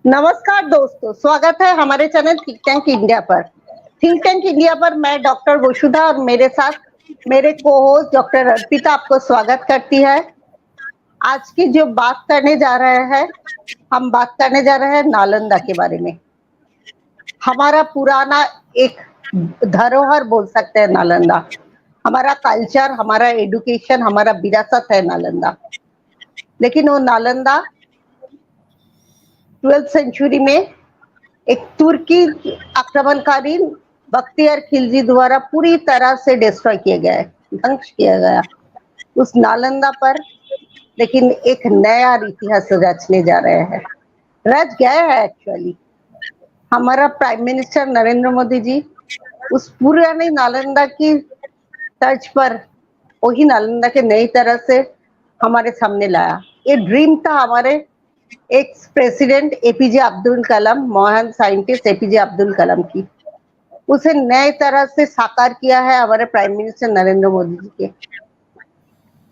नमस्कार दोस्तों, स्वागत है हमारे चैनल थिंक टैंक इंडिया पर। थिंक टैंक इंडिया पर मैं डॉक्टर वसुधा और मेरे साथ मेरे को-होस्ट डॉक्टर अर्पिता आपको स्वागत करती है। आज की जो बात करने जा रहे हैं, हम बात करने जा रहे हैं नालंदा के बारे में। हमारा पुराना एक धरोहर बोल सकते हैं नालंदा। हमारा कल्चर, हमारा एजुकेशन, हमारा विरासत है नालंदा। लेकिन वो नालंदा 12th सेंचुरी में एक तुर्की आक्रमणकारी बख्तियार खिलजी द्वारा पूरी तरह से डिस्ट्रॉय किया गया है, ध्वंस किया गया उस नालंदा पर। लेकिन एक नया इतिहास रचने जा रहे हैं, रच गए हैं एक्चुअली। हमारा प्राइम मिनिस्टर नरेंद्र मोदी जी उस पुरानी नालंदा की तर्ज पर वही नालंदा के नई तरह से हमारे सामने लाया। ये ड्रीम था हमारे ex president APJ Abdul Kalam, महान साइंटिस्ट एपीजे अब्दुल कलाम की। उसे नए तरह से साकार किया है हमारे प्राइम मिनिस्टर नरेंद्र मोदी जी के।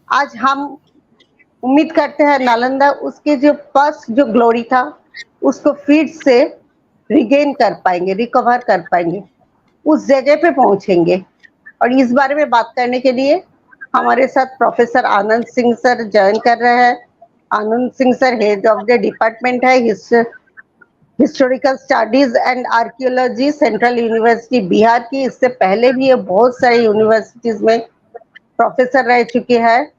आज हम उम्मीद करते हैं नालंदा उसके जो फर्स्ट जो ग्लोरी था उसको फिर से रिगेन कर पाएंगे, रिकवर कर पाएंगे, उस जगह पे पहुंचेंगे। और इस बारे में बात करने के लिए हमारे साथ professor Anand Singh sir join कर रहे हैं। Anand Singh sir head of the department है historical studies and archaeology, central university Bihar की। इससे पहले भी ये बहुत सारी यूनिवर्सिटीज में प्रोफेसर रह चुके हैं।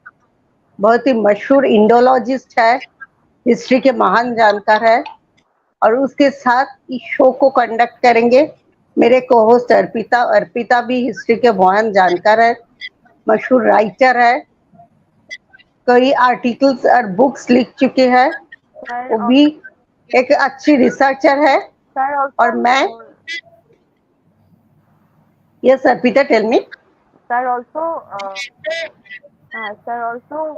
बहुत ही मशहूर इंडोलॉजिस्ट है, हिस्ट्री के महान जानकार है। और उसके साथ इस शो को कंडक्ट करेंगे मेरे को होस्ट अर्पिता। अर्पिता भी हिस्ट्री के महान जानकार है, मशहूर राइटर है, कई आर्टिकल्स और बुक्स लिख चुके हैं। वो भी एक अच्छी रिसर्चर है। और मैं yes Arpita, tell me. Sir also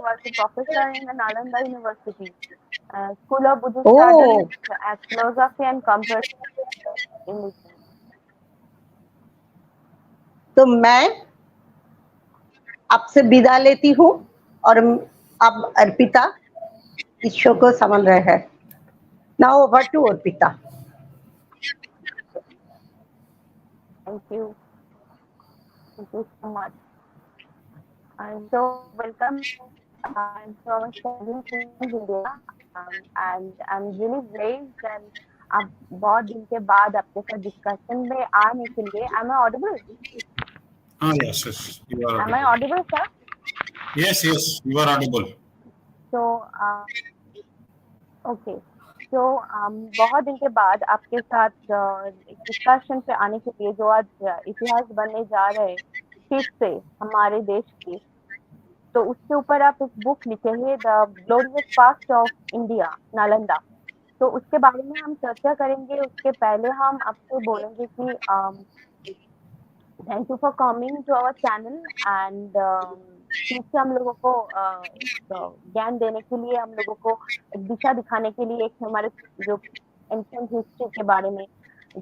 was a professor in the Nalanda University, School of Buddhist Studies, Archaeology and Comparative Religion. तो मैं आपसे विदा लेती हूँ और अब अर्पिता इस शो को संभाल रहे हैं। Now over to Arpita. Thank you so much. So welcome to our study in India, and I'm really pleased and आप बहुत दिन के बाद आपके साथ डिस्कशन में आने के लिए। Am I audible? Yes, you are audible. Am I audible, sir? Yes, you are audible. So, okay. So, बहुत दिन के बाद आपके साथ डिस्कशन पे आने के लिए, जो आज इतिहास बनने जा रहे हैं फिर से हमारे देश की, तो उसके ऊपर आप एक बुक लिखे हैं, the glorious past of India, Nalanda. तो उसके बारे में हम चर्चा करेंगे। उसके पहले हम आपसे बोलेंगे कि thank you for coming to our channel and फिर से हम लोगों को ज्ञान देने के लिए, हम लोगों को एक दिशा दिखाने के लिए, एक हमारे जो एंशिएंट हिस्ट्री के बारे में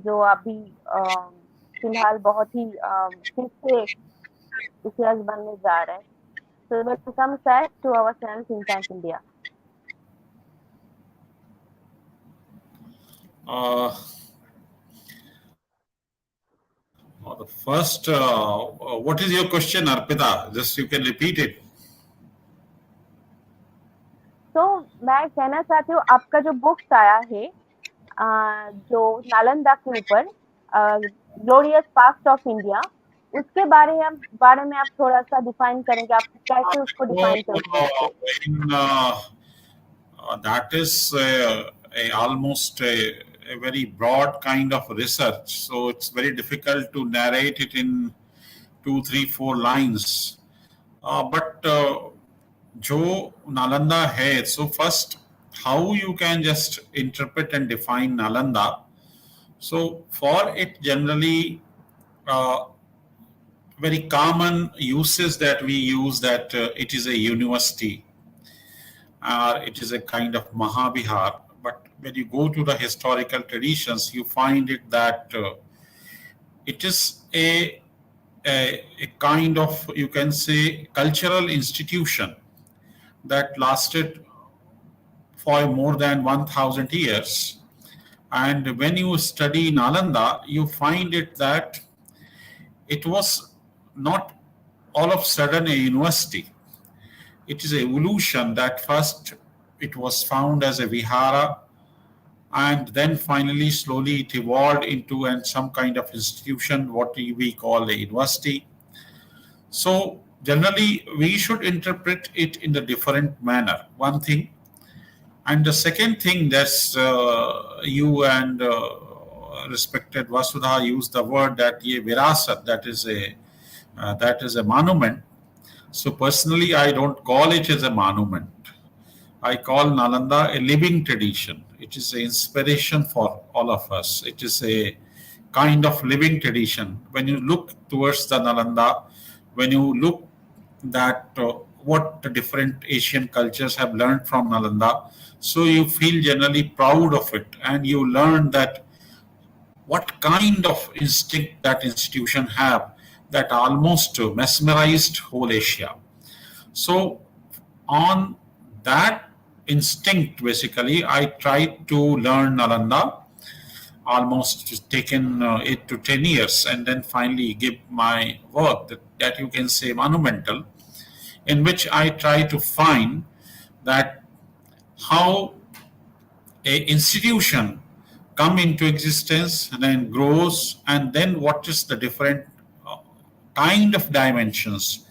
जो अभी फिलहाल बहुत ही फिर से इतिहास बनने जा रहा है। So welcome sir to our channel Think Tank India. The first, what is your question, Arpita? Just you can repeat it. तो मैं कहना चाहती हूँ, आपका जो बुक्स आया है जो नालंदा के ऊपर, ग्लोरियस पास्ट ऑफ इंडिया, उसके बारे में आप थोड़ा सा डिफाइन करेंगे, आप कैसे उसको डिफाइन करेंगे? That is almost a very broad kind of research, so it's very difficult to narrate it in 2, 3, 4 lines. But जो नालंदा है, so first, how you can just interpret and define Nalanda. So for it, generally, very common uses that we use that it is a university or it is a kind of Mahabihar. But when you go to the historical traditions, you find it that it is a kind of, you can say, cultural institution that lasted for more than 1,000 years. And when you study Nalanda, you find it that it was not all of a sudden a university. It is an evolution that first it was found as a vihara, and then finally slowly it evolved into some kind of institution, what we call a university. So generally we should interpret it in a different manner, one thing. And the second thing that's you and respected Vasudha used the word that ye virasat, that is a monument. So personally, I don't call it as a monument. I call Nalanda a living tradition. It is an inspiration for all of us. It is a kind of living tradition. When you look towards the Nalanda, when you look that what the different Asian cultures have learned from Nalanda, so you feel generally proud of it, and you learn that what kind of instinct that institution have that almost mesmerized whole Asia. So on that instinct, basically, I tried to learn Nalanda, almost taken 8 to 10 years, and then finally give my work that you can say monumental, in which I try to find that how a institution come into existence and then grows, and then what is the different kind of dimensions,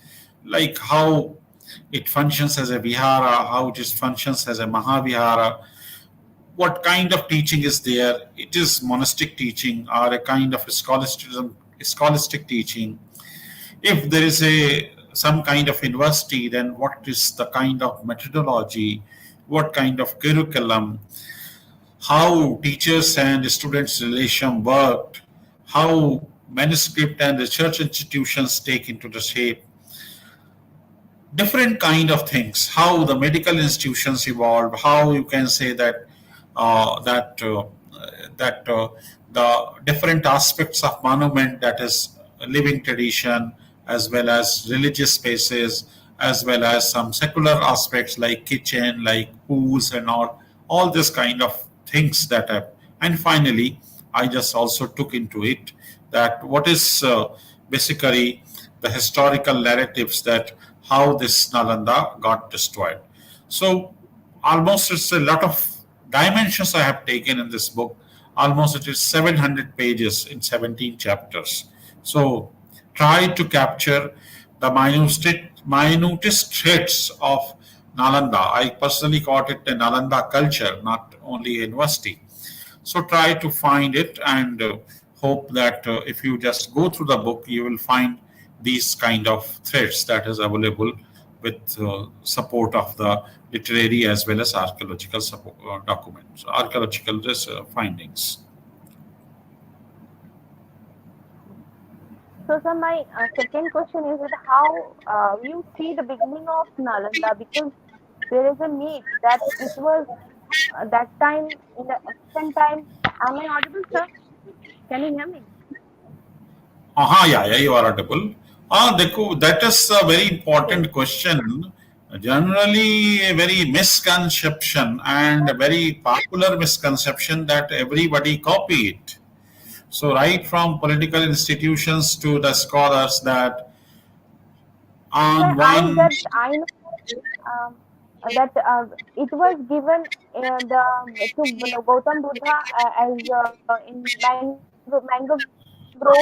like how it functions as a vihara, how it functions as a mahavihara, what kind of teaching is there. It is monastic teaching or a kind of scholastic teaching. If there is some kind of university, then what is the kind of methodology, what kind of curriculum, how teachers and students relation worked, how manuscript and research institutions take into the shape, different kind of things, how the medical institutions evolved, how you can say that the different aspects of monument, that is a living tradition, as well as religious spaces, as well as some secular aspects like kitchen, like pools and all this kind of things that have. And finally, I just also took into it that what is basically the historical narratives that how this Nalanda got destroyed. So almost it's a lot of dimensions I have taken in this book. Almost it is 700 pages in 17 chapters. So try to capture the minutest threads of Nalanda. I personally called it a Nalanda culture, not only a university. So try to find it, and hope that if you just go through the book, you will find these kind of threads that is available with support of the literary as well as archaeological documents, archaeological findings. So, sir, my second question is that how you see the beginning of Nalanda, because there is a myth that it was that time, in the ancient time. Am I audible, sir? Can you hear me? Yeah, you are audible. That is a very important question. Generally, a very misconception and a very popular misconception that everybody copy it. So, right from political institutions to the scholars, that on Sir, I one. know that it was given to Gautam Buddha as in mango grove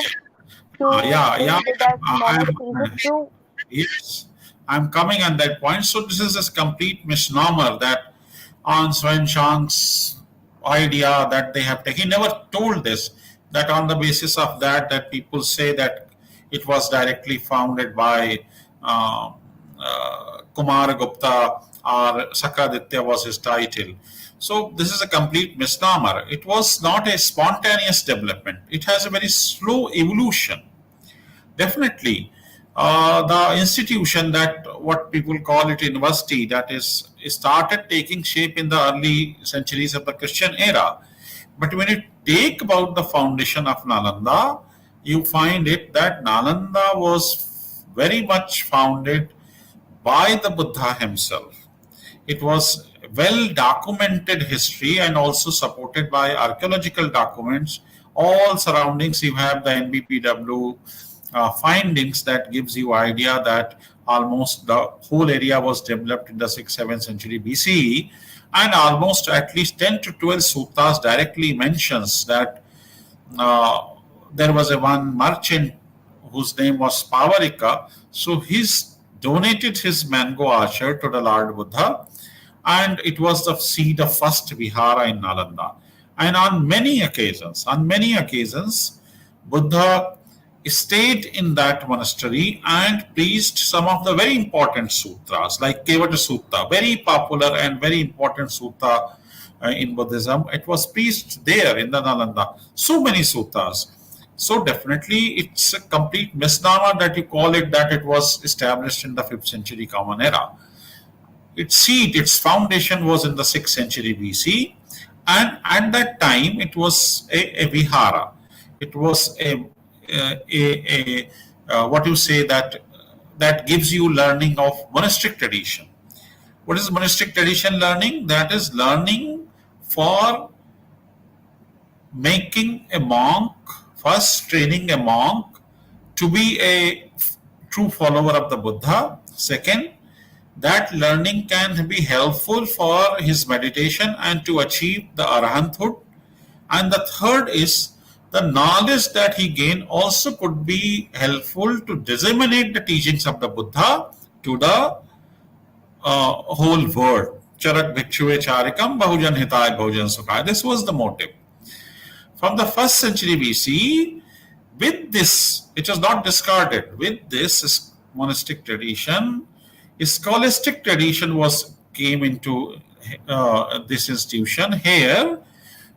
to Yeah, build yeah. that I'm, monastery. Is it true? yes, I'm coming on that point. So this is a complete misnomer that on Swen Chang's idea that they have taken. He never told this. That on the basis of that people say that it was directly founded by uh, Kumar Gupta, or Sakraditya was his title. So this is a complete misnomer. It was not a spontaneous development. It has a very slow evolution. Definitely, the institution that what people call it university, that is started taking shape in the early centuries of the Christian era. But when you take about the foundation of Nalanda, you find it that Nalanda was very much founded by the Buddha himself. It was well documented history and also supported by archaeological documents. All surroundings, you have the NBPW findings that gives you idea that almost the whole area was developed in the 6th, 7th century BCE, and almost at least 10 to 12 suttas directly mentions that there was a one merchant whose name was Pavarika. So he's donated his mango archer to the Lord Buddha, and it was the seat of first Vihara in Nalanda. And on many occasions, Buddha stayed in that monastery and preached some of the very important sutras, like Kevata Sutta, very popular and very important sutta in Buddhism. It was preached there in the Nalanda. So many suttas. So definitely it's a complete misnomer that you call it that it was established in the 5th century Common Era. Its seat, its foundation was in the 6th century BC, and at that time it was a vihara. It was what you say that gives you learning of monastic tradition. What is monastic tradition learning? That is learning for making a monk, first training a monk to be a true follower of the Buddha. Second, that learning can be helpful for his meditation and to achieve the arahanthood. And the third is the knowledge that he gained also could be helpful to disseminate the teachings of the Buddha to the whole world. Charak bhikshue charikam bahujan hitay bahujan sukhaya. This was the motive. From the 1st century BC, with this, it was not discarded. With this monastic tradition, scholastic tradition came into this institution. Here,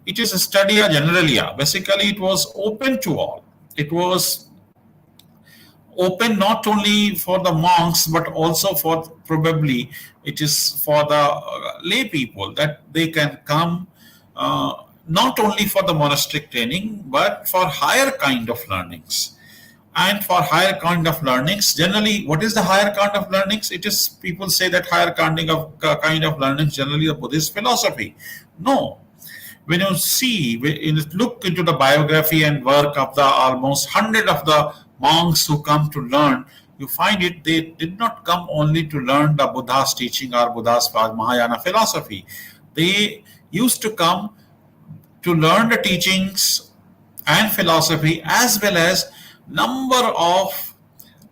it is a studia generalia. Basically, it was open to all. It was open not only for the monks, but also for probably it is for the lay people that they can come not only for the monastic training, but for higher kind of learnings. And for higher kind of learnings, generally, what is the higher kind of learnings? It is, people say that higher kind of learnings, generally the Buddhist philosophy. No. When you look into the biography and work of the almost 100 of the monks who come to learn, you find it, they did not come only to learn the Buddha's teaching or Buddha's Mahayana philosophy. They used to come to learn the teachings and philosophy as well as number of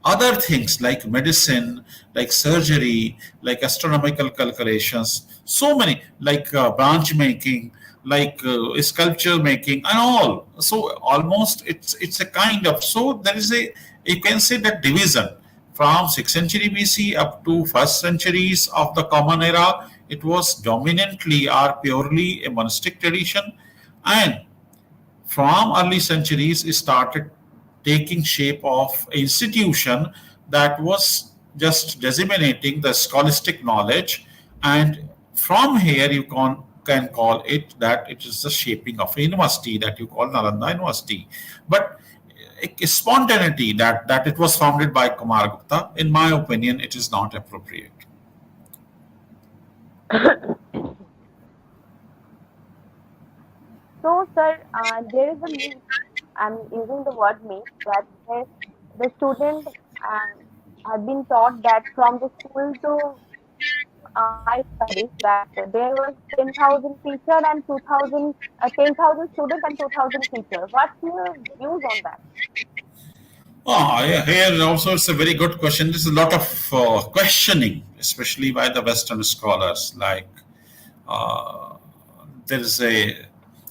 other things like medicine, like surgery, like astronomical calculations, so many, like branch making, like sculpture making and all. So almost it's a kind of, so there is you can say that division from 6th century BC up to 1st centuries of the Common Era, it was dominantly or purely a monastic tradition, and from early centuries it started taking shape of institution that was just disseminating the scholastic knowledge, and from here you can call it that it is the shaping of a university that you call Nalanda University. But a spontaneity that it was founded by Kumaragupta, in my opinion, it is not appropriate. So, sir, there is a myth, I'm using the word myth, that the student have been taught that from the school to high studies that there was 10,000 teacher and 10,000 students and 2,000 teachers. What's your views on that? Yeah, here also it's a very good question. There's a lot of questioning, especially by the Western scholars. Like there is a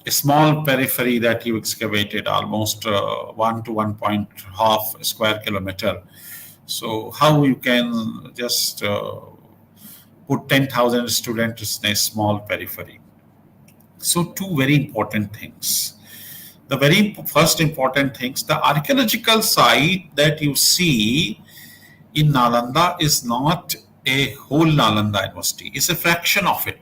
small periphery that you excavated, almost 1 to 1.5 square kilometer. So how you can just put 10,000 students in a small periphery? So two very important things. The very first important things, the archaeological site that you see in Nalanda is not a whole Nalanda University. It's a fraction of it.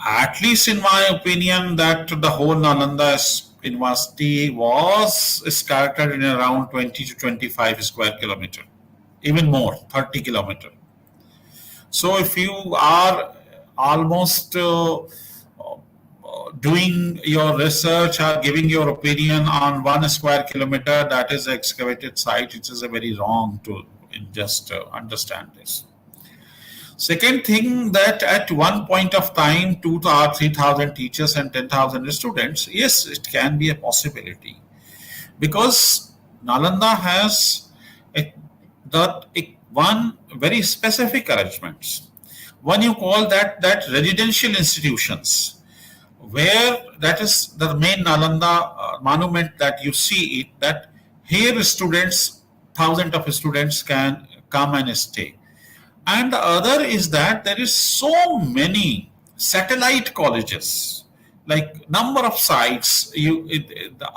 At least in my opinion, that the whole Nalanda University was scattered in around 20 to 25 square kilometer, even more, 30 kilometer. So if you are almost doing your research or giving your opinion on 1 square kilometer, that is excavated site, it is a very wrong to just understand this. Second thing, that at one point of time, 2,000 or 3,000 teachers and 10,000 students, yes, it can be a possibility, because Nalanda has one very specific arrangements. One you call that residential institutions, where that is the main Nalanda monument that you see it, that here students, thousands of students can come and stay. And the other is that there is so many satellite colleges, like number of sites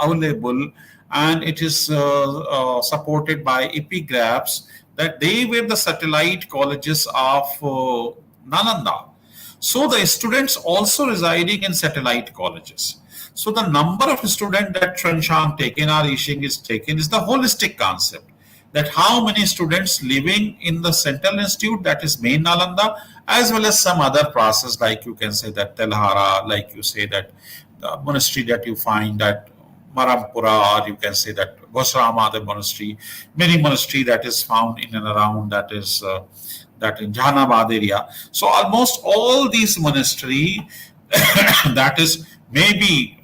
available, and it is supported by epigraphs, that they were the satellite colleges of Nalanda. So the students also residing in satellite colleges. So the number of students that Trenchang taken or Yixing is taken is the holistic concept, that how many students living in the central institute, that is main Nalanda, as well as some other process, like you can say that Telhara, like you say that the monastery that you find at Marampura, or you can say that Gosrama, the monastery, many monastery that is found in and around, that is that in Jahanabad area. So almost all these monastery, that is maybe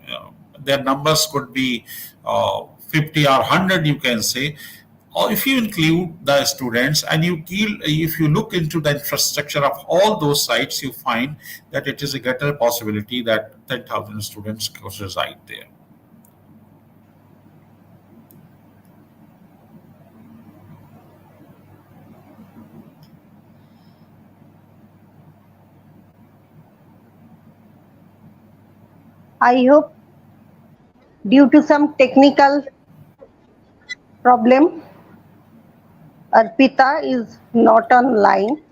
their numbers could be 50 or 100, you can say, or if you include the students, and if you look into the infrastructure of all those sites, you find that it is a greater possibility that 10,000 students could reside there. I hope due to some technical problem, Arpita is not online.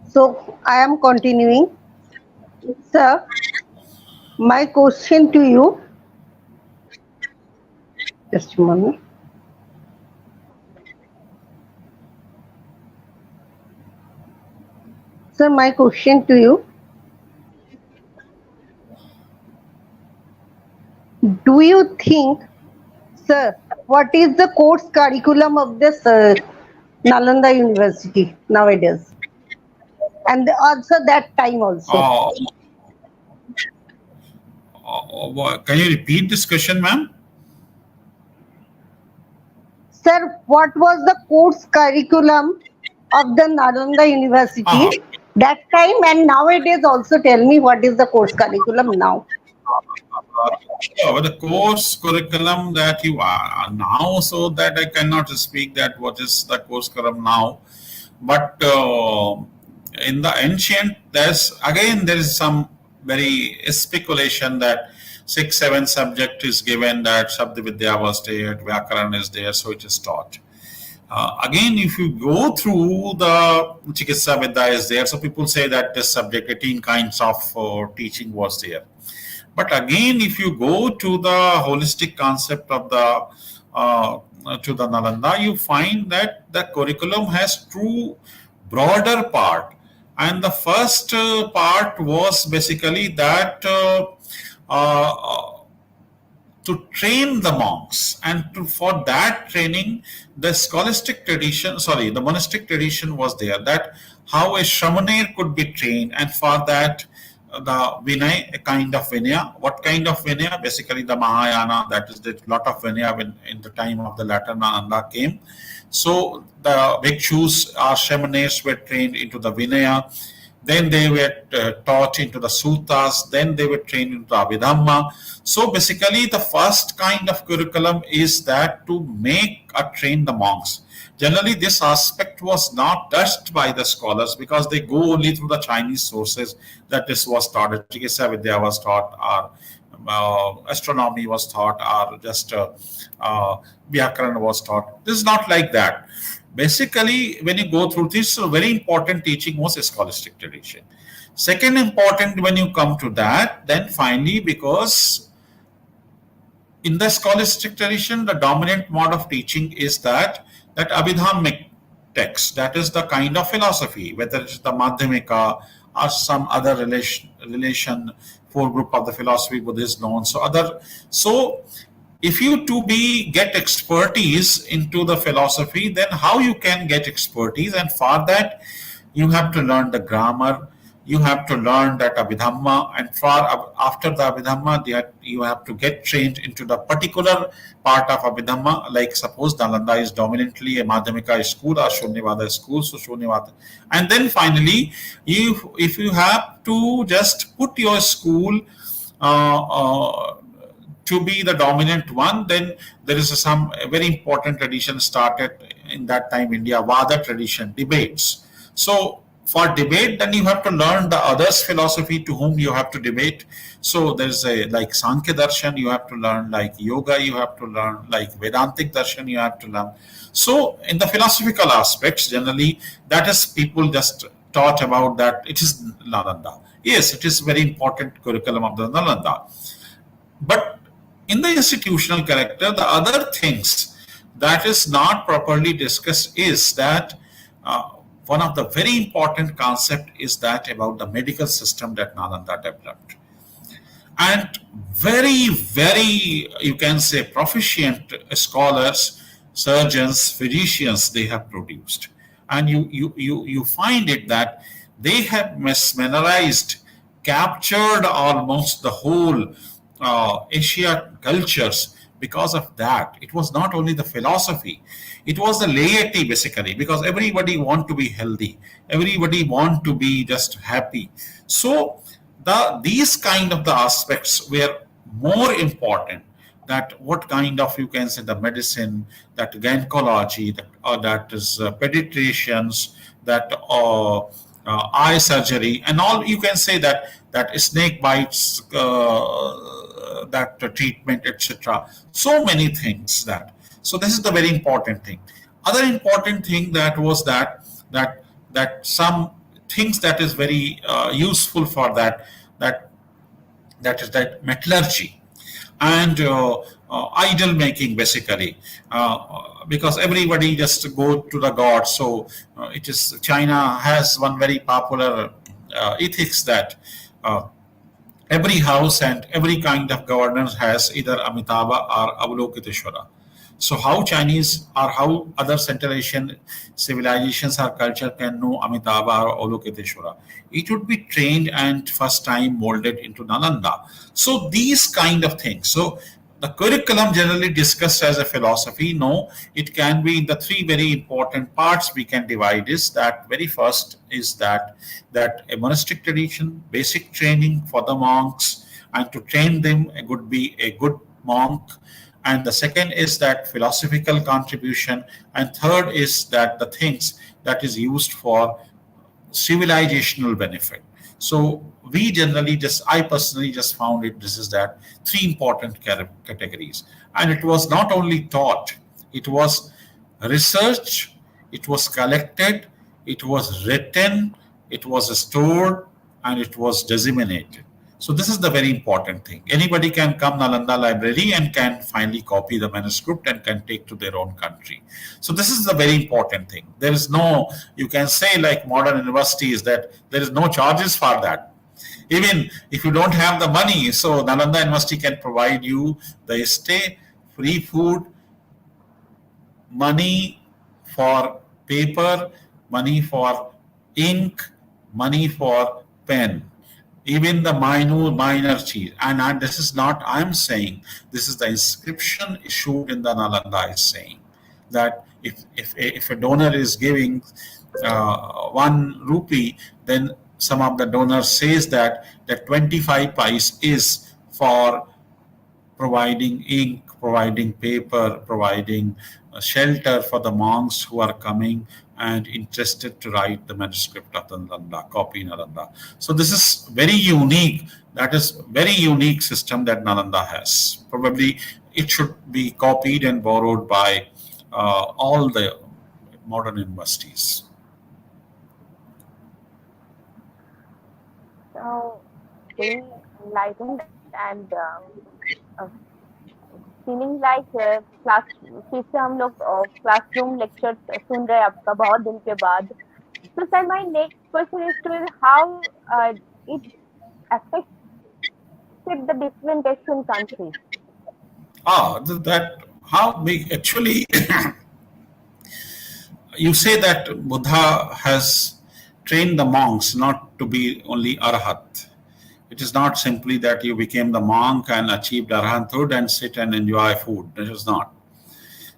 So I am continuing. Sir, my question to you, just a moment. Sir, my question to you, do you think, sir, what is the course curriculum of this Nalanda University nowadays? And also that time also. Can you repeat this question, ma'am? Sir, what was the course curriculum of the Nalanda University that time, and nowadays also tell me what is the course curriculum now? The course curriculum that you are now, so that I cannot speak that what is the course curriculum now. But in the ancient, there is some very speculation that 6-7 subject is given, that Shabda Vidya was there, Vyakaran is there, so it is taught. Again, if you go through the Chikitsa Vidya is there, so people say that this subject, 18 kinds of teaching was there. But again, if you go to the holistic concept of to the Nalanda, you find that the curriculum has two broader part. And the first part was basically that to train the monks, and for that training, the the monastic tradition was there, that how a Shramanair could be trained, and for that the Vinay, a kind of Vinaya. What kind of Vinaya? Basically the Mahayana, that is the lot of Vinaya in the time of the latter Nalanda came. So the bhikshus or Shramanairs were trained into the Vinaya. Then they were taught into the suttas, then they were trained into Abhidhamma. So basically the first kind of curriculum is that to make or train the monks. Generally this aspect was not touched by the scholars, because they go only through the Chinese sources, that this was taught, Chikitsa Vidya was taught, or astronomy was taught, or just Vyakaran was taught. This is not like that. Basically, when you go through this, very important teaching was a scholastic tradition. Second important, when you come to that, then finally, because in the scholastic tradition, the dominant mode of teaching is that Abhidhammic, text. That is the kind of philosophy, whether it's the Madhyamika or some other relation four group of the philosophy Buddhist known. So if you to be get expertise into the philosophy, then how you can get expertise? And for that, you have to learn the grammar. You have to learn that Abhidhamma, and after the Abhidhamma, you have to get trained into the particular part of Abhidhamma. Like suppose Nalanda is dominantly a Madhyamika school or Shunyavada school, so Shunyavada, and then finally, if you have to just put your school to be the dominant one, then there is some very important tradition started in that time, India, Vada tradition, debates. So for debate, then you have to learn the others' philosophy to whom you have to debate. So there's a like Sankhya Darshan, you have to learn, like yoga, you have to learn, like Vedantic Darshan, you have to learn. So in the philosophical aspects, generally, that is people just taught about that. It is Nalanda. Yes, it is very important curriculum of the Nalanda. But in the institutional character, the other things that is not properly discussed is that one of the very important concept is that about the medical system that Nalanda developed. And very, you can say, proficient scholars, surgeons, physicians they have produced. And you find it that they have mesmerized, captured almost the whole Asia cultures. Because of that, it was not only the philosophy, it was the laity basically, because everybody want to be healthy, everybody want to be just happy. So these kind of the aspects were more important, that what kind of, you can say, the medicine, that gynecology, that is pediatricians, that eye surgery, and all, you can say that snake bites, that treatment, etc. So many things that. So this is the very important thing. Other important thing that was that some things that is very useful for that is that metallurgy and idol making basically, because everybody just go to the god. So it is, China has one very popular ethics that every house and every kind of governance has either Amitabha or Avalokiteshvara. So how Chinese or how other Central Asian civilizations or culture can know Amitabha or Avalokiteshvara? It would be trained and first time molded into Nalanda. So these kind of things. So the curriculum generally discussed as a philosophy, no, it can be in the three very important parts we can divide. Is that very first is that a monastic tradition, basic training for the monks, and to train them would be a good monk. And the second is that philosophical contribution, and third is that the things that is used for civilizational benefit. So we generally I personally just found it, this is that three important categories. And it was not only taught, it was researched, it was collected, it was written, it was stored, and it was disseminated. So this is the very important thing. Anybody can come Nalanda library and can finally copy the manuscript and can take to their own country. So this is the very important thing. There is no, you can say like modern universities, that there is no charges for that. Even if you don't have the money, so Nalanda University can provide you the stay, free food, money for paper, money for ink, money for pen, even the minor cheese. And this is not I'm saying, this is the inscription issued in the Nalanda is saying that if a donor is giving 1 rupee, then some of the donors says that 25 pice is for providing ink, providing paper, providing shelter for the monks who are coming and interested to write the manuscript of the Nalanda, copy Nalanda. So this is very unique. That is very unique system that Nalanda has. Probably it should be copied and borrowed by all the modern universities. So, being enlightened and uh, feeling like class फिर से हम लोग classroom lecture सुन रहे हैं आपका बहुत दिन के बाद. So sir, my next question is to how it affected the different Asian countries. That how we actually you say that Buddha has trained the monks not to be only arhat. It is not simply that you became the monk and achieved arhathood and sit and enjoy food. It is not.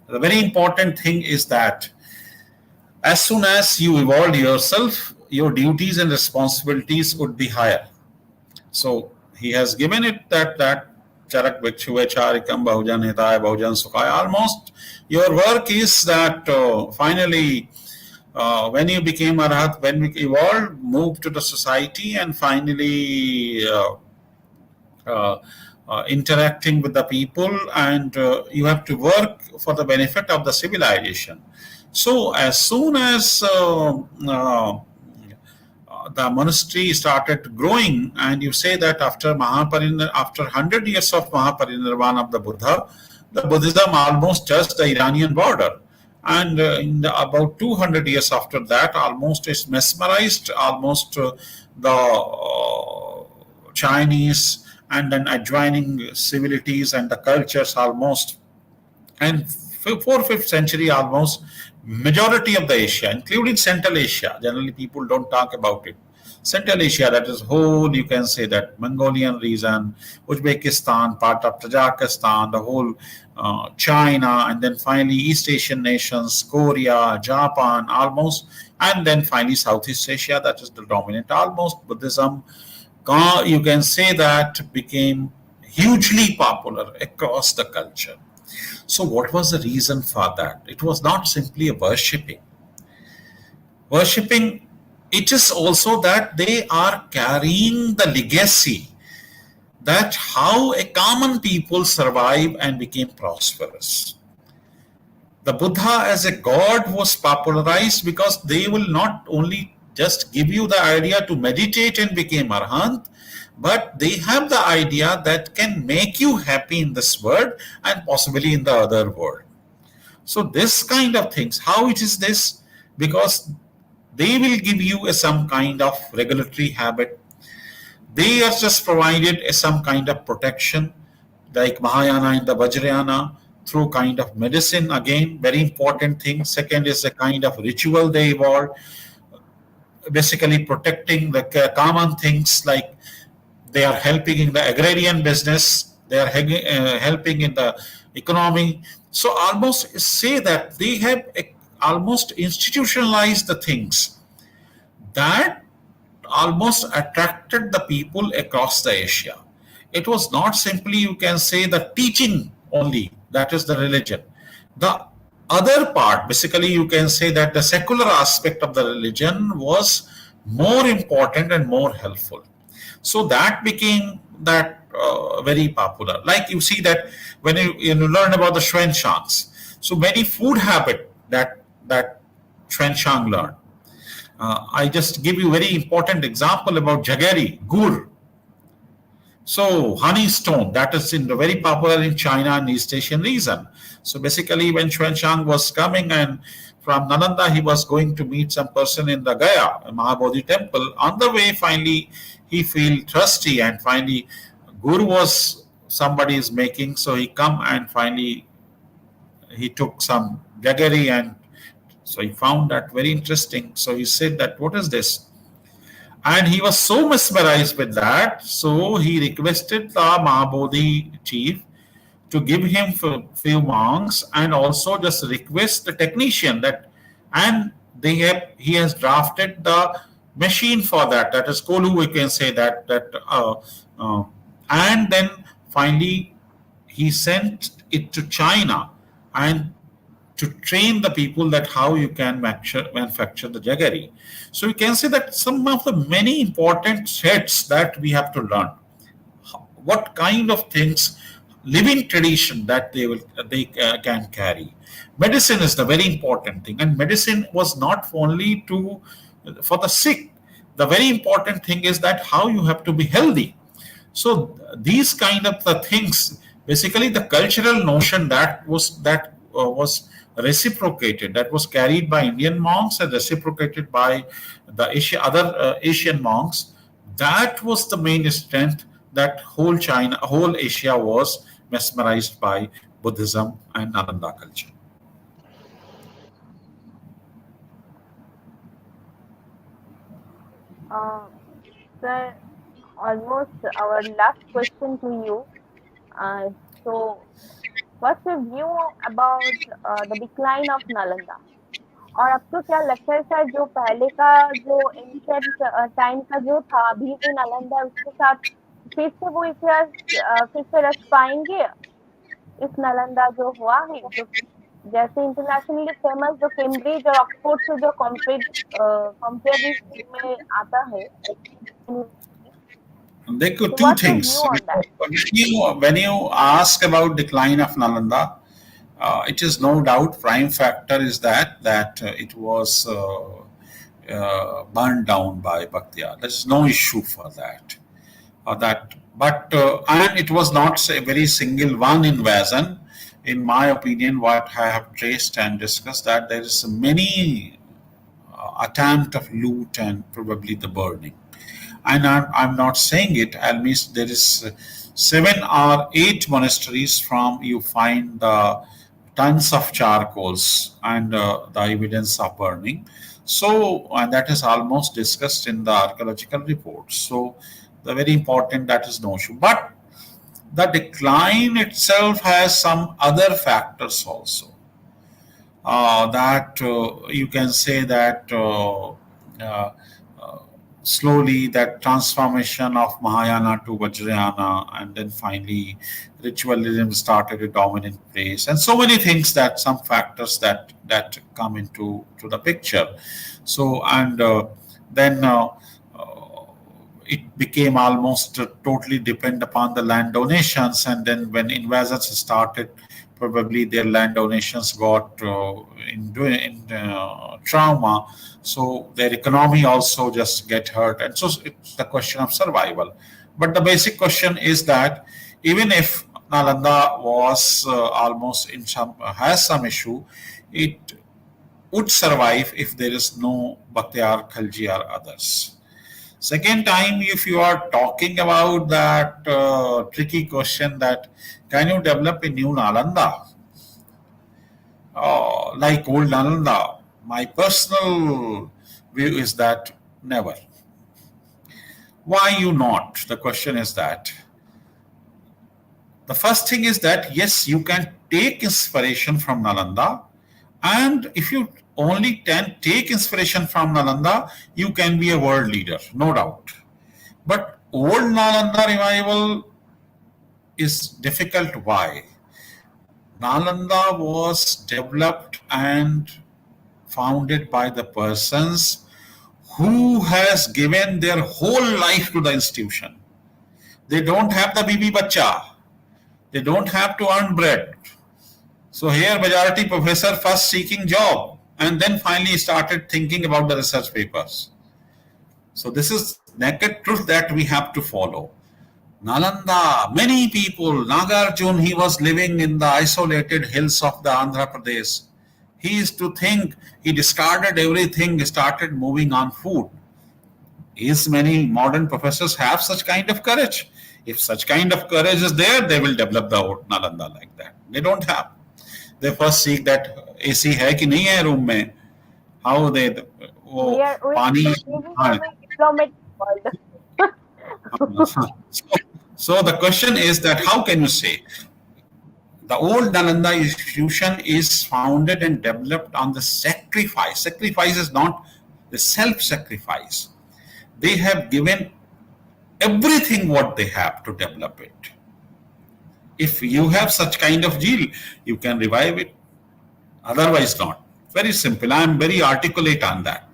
The very important thing is that as soon as you evolved yourself, your duties and responsibilities would be higher. So he has given it that charak bhikshuve charikam bahujan hitaya bahujan sukhaya. Almost your work is that finally when you became arhat, when we evolved, moved to the society, and finally interacting with the people, and you have to work for the benefit of the civilization. So as soon as the monastery started growing, and you say that after 100 years of Mahaparinirvana of the Buddha, the Buddhism almost touched the Iranian border. And about 200 years after that, almost it's mesmerized almost the Chinese and then adjoining civilities and the cultures almost. And 4th, 5th century almost, majority of the Asia, including Central Asia, generally people don't talk about it. Central Asia, that is whole, you can say that Mongolian region, Uzbekistan, part of Tajikistan, the whole China, and then finally East Asian nations, Korea, Japan, almost, and then finally Southeast Asia, that is the dominant. Almost Buddhism, you can say that became hugely popular across the culture. So what was the reason for that? It was not simply a worshipping. Worshipping, it is also that they are carrying the legacy that how a common people survived and became prosperous. The Buddha as a god was popularized because they will not only just give you the idea to meditate and become arhat, but they have the idea that can make you happy in this world and possibly in the other world. So this kind of things, how it is this? Because they will give you some kind of regulatory habit. They are just provided some kind of protection, like Mahayana and the Vajrayana, through kind of medicine. Again, very important thing. Second is a kind of ritual they evolved, basically protecting the common things, like they are helping in the agrarian business, they are helping in the economy. So almost say that they have almost institutionalized the things that almost attracted the people across the Asia. It was not simply, you can say, the teaching only, that is the religion. The other part, basically you can say that the secular aspect of the religion was more important and more helpful. So that became that very popular. Like you see that when you learn about the Xuanshangs, so many food habit that Xuanshang learned. I just give you very important example about jaggery, gur. So honey stone, that is very popular in China and East Asian region. So basically when Xuanshang was coming and from Nalanda, he was going to meet some person in the Gaya, Mahabodhi temple. On the way, finally, he feel thirsty, and finally, gur was somebody is making, so he come and finally he took some jaggery, and so he found that very interesting. So he said that, what is this? And he was so mesmerized with that, so he requested the Mahabodhi chief to give him few monks, and also just request the technician that, and he has drafted the machine for that. That is Kolu, we can say that and then finally he sent it to China and to train the people that how you can manufacture the jaggery. So you can say that some of the many important threads that we have to learn. What kind of things, living tradition that they can carry. Medicine is the very important thing, and medicine was not only for the sick. The very important thing is that how you have to be healthy. So these kind of the things Basically, the cultural notion was reciprocated, that was carried by Indian monks and reciprocated by the other Asian monks. That was the main strength, that whole China, whole Asia was mesmerized by Buddhism and Nalanda culture. Sir, almost our last question to you. So, what's your view about the decline of Nalanda? और आपको क्या लगता है sir, जो पहले का जो ancient time का जो था, अभी जो नालंदा है उसके साथ फिर से वो इतिहास फिर से रच पाएंगे? इस नालंदा जो हुआ है, जो जैसे इंटरनेशनली फेमस जो कैम्ब्रिज और ऑक्सफोर्ड से जो कंपेरिजन में आता है, There could so two what's your things. view on that? When you ask about decline of Nalanda, it is no doubt prime factor is that it was burned down by Bhaktiyar. There's no issue for that. And it was not a very single one invasion. In my opinion, what I have traced and discussed, that there is many attempt of loot and probably the burning. And I'm not saying it. I mean, there is 7 or 8 monasteries from you find the tons of charcoals and the evidence of burning. So, and that is almost discussed in the archaeological reports. So, the very important, that is no issue. But the decline itself has some other factors also. That you can say that slowly that transformation of Mahayana to Vajrayana, and then finally ritualism started a dominant place, and so many things, that some factors that come into the picture. So, and then it became almost totally depend upon the land donations, and then when invasions started, probably their land donations got in trauma, so their economy also just get hurt, and so it's the question of survival. But the basic question is that even if Nalanda was almost in some has some issue, it would survive if there is no Bhaktiyar, Khalji or others. Second time, if you are talking about that tricky question, that can you develop a new Nalanda like old Nalanda? My personal view is that never. Why you not? The question is that. The first thing is that yes, you can take inspiration from Nalanda, and if you only can take inspiration from Nalanda, you can be a world leader, no doubt. But old Nalanda revival is difficult. Why? Nalanda was developed and founded by the persons who has given their whole life to the institution. They don't have the bibi bacha. They don't have to earn bread. So here majority professor first seeking job and then finally started thinking about the research papers. So this is naked truth that we have to follow. Nalanda, many people, Nagarjun, he was living in the isolated hills of the Andhra Pradesh. He used to think, he discarded everything, started moving on food. Is many modern professors have such kind of courage? If such kind of courage is there, they will develop the Nalanda like that. They don't have. They first seek that AC है कि नहीं है room में. How they वो पानी. Diplomatic world. So the question is that how can you say the old Nalanda institution is founded and developed on the sacrifice? Sacrifice is not the self-sacrifice. They have given everything what they have to develop it. If you have such kind of zeal, you can revive it. Otherwise not. Very simple. I am very articulate on that.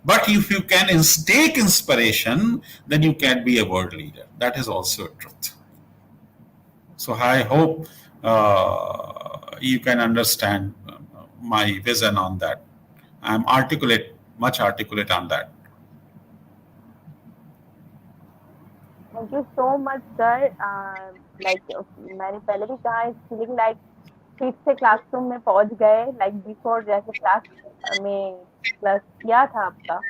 But if you can take inspiration, then you can be a world leader. That is also a truth. So I hope you can understand my vision on that. I am articulate, much articulate on that. Thank you so much, sir. मैंने पहले भी कहा, it's feeling like फिर से classroom में पहुंच गए, like before जैसे क्लास में क्लास किया था आपका.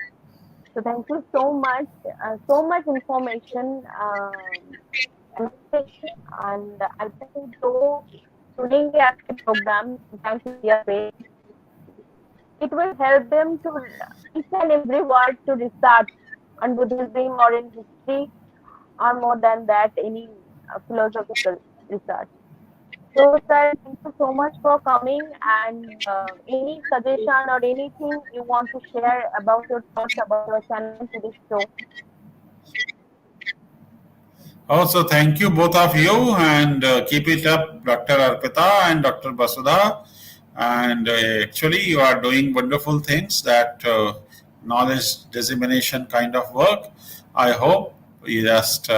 So thank you so much information, and I think जो सुनेंगे आपके प्रोग्राम टाइम टू हियर पे, it will help them to each and every word to research on Buddhism or in history, or more than that, any philosophical research. So, sir, thank you so much for coming. And any suggestion or anything you want to share about your thoughts about your channel to this show? Also, thank you both of you, and keep it up, Dr. Arpita and Dr. Basudha. And actually, you are doing wonderful things, that knowledge dissemination kind of work. I hope you just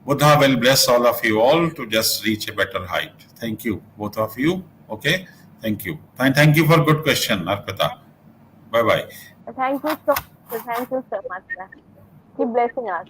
Buddha will bless all of you all to just reach a better height. Thank you, both of you. Okay, thank you. Thank you for good question, Arpita. Bye bye. Thank you so much, sir. Keep blessing us.